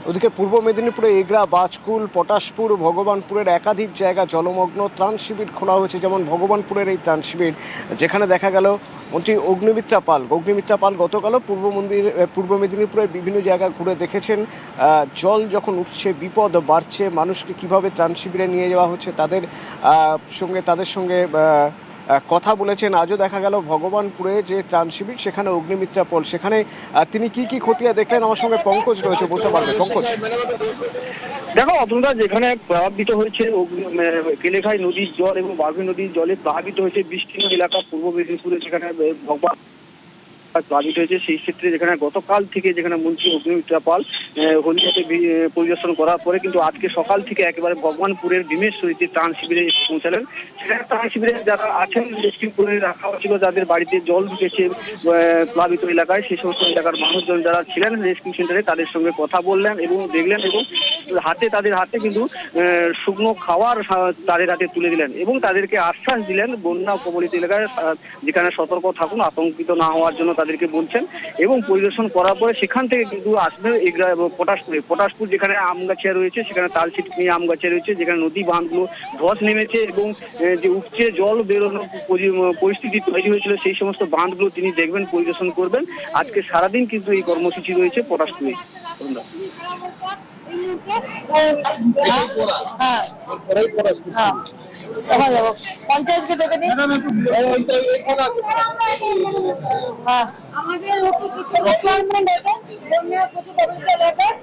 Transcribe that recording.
ওদিকে পূর্ব মেদিনীপুরে এগরা, বাজকুল, পটাশপুর, ভগবানপুরের একাধিক জায়গা জলমগ্ন। ত্রাণ শিবির খোলা হয়েছে, যেমন ভগবানপুরের এই ত্রাণ শিবির, যেখানে দেখা গেল মন্ত্রী অগ্নিমিত্রা পাল গতকালও পূর্ব মেদিনীপুরের বিভিন্ন জায়গা ঘুরে দেখেছেন জল যখন উঠছে, বিপদ বাড়ছে, মানুষকে কিভাবে ত্রাণ শিবিরে নিয়ে যাওয়া হচ্ছে তাদের সঙ্গে কথা বলেছেন। আজও দেখা গেল ভগবানপুরে যে ত্রাণ শিবির, সেখানে অগ্নিমিত্রা পল, সেখানে তিনি কি খতিয়ে দেখলেন। আমার সঙ্গে পঙ্কজ রয়েছে, বলতে পারবে পঙ্কজ। দেখো অতনুদা, যেখানে প্লাবিত হয়েছে কেলেঘাই নদীর জল এবং বাঘী নদীর জলে প্লাবিত হয়েছে বিস্তীর্ণ এলাকা পূর্ব মেদিনীপুরে, যেখানে ভগবান প্লাবিত হয়েছে, সেই ক্ষেত্রে যেখানে গতকাল থেকে যেখানে মন্ত্রী অগ্নিমিত্রা পাল হলদিয়াতে পরিদর্শন করার পরে কিন্তু আজকে সকাল থেকে একেবারে ভগবানপুরের ভীমেশ্বরীতে ত্রাণ শিবিরে পৌঁছালেন। সেখানে ত্রাণ শিবিরে যারা আছেন রেস্কিউ করে রাখা হয়েছিল, যাদের বাড়িতে জল ঢুকেছে প্লাবিত এলাকায়, সেই সমস্ত এলাকার মানুষজন যারা ছিলেন রেস্কিউ সেন্টারে, তাদের সঙ্গে কথা বললেন এবং দেখলেন, এবং তাদের হাতে কিন্তু শুকনো খাবার তাদের হাতে তুলে দিলেন এবং তাদেরকে আশ্বাস দিলেন বন্যা কবলিত এলাকায় যেখানে সতর্ক থাকুন, আতঙ্কিত না হওয়ার জন্য তাদেরকে বলছেন। এবং পরিদর্শন করার পরে সেখান থেকে কিন্তু আসবে এগরা এবং পটাশপুর যেখানে আমগাছিয়া রয়েছে, সেখানে তালচিট নিয়ে আমগাছিয়া রয়েছে, যেখানে নদী বাঁধগুলো ধস নেমেছে এবং যে উপচে জল বেরোনোর পরিস্থিতি তৈরি হয়েছিল, সেই সমস্ত বাঁধগুলো তিনি দেখবেন, পরিদর্শন করবেন। আজকে সারাদিন কিন্তু এই কর্মসূচি রয়েছে পটাশপুরে। পঞ্চায়েতকে দেখে নিন। আমাদের কিছু রিকোয়ারমেন্ট আছে, প্রচুর এলাকায়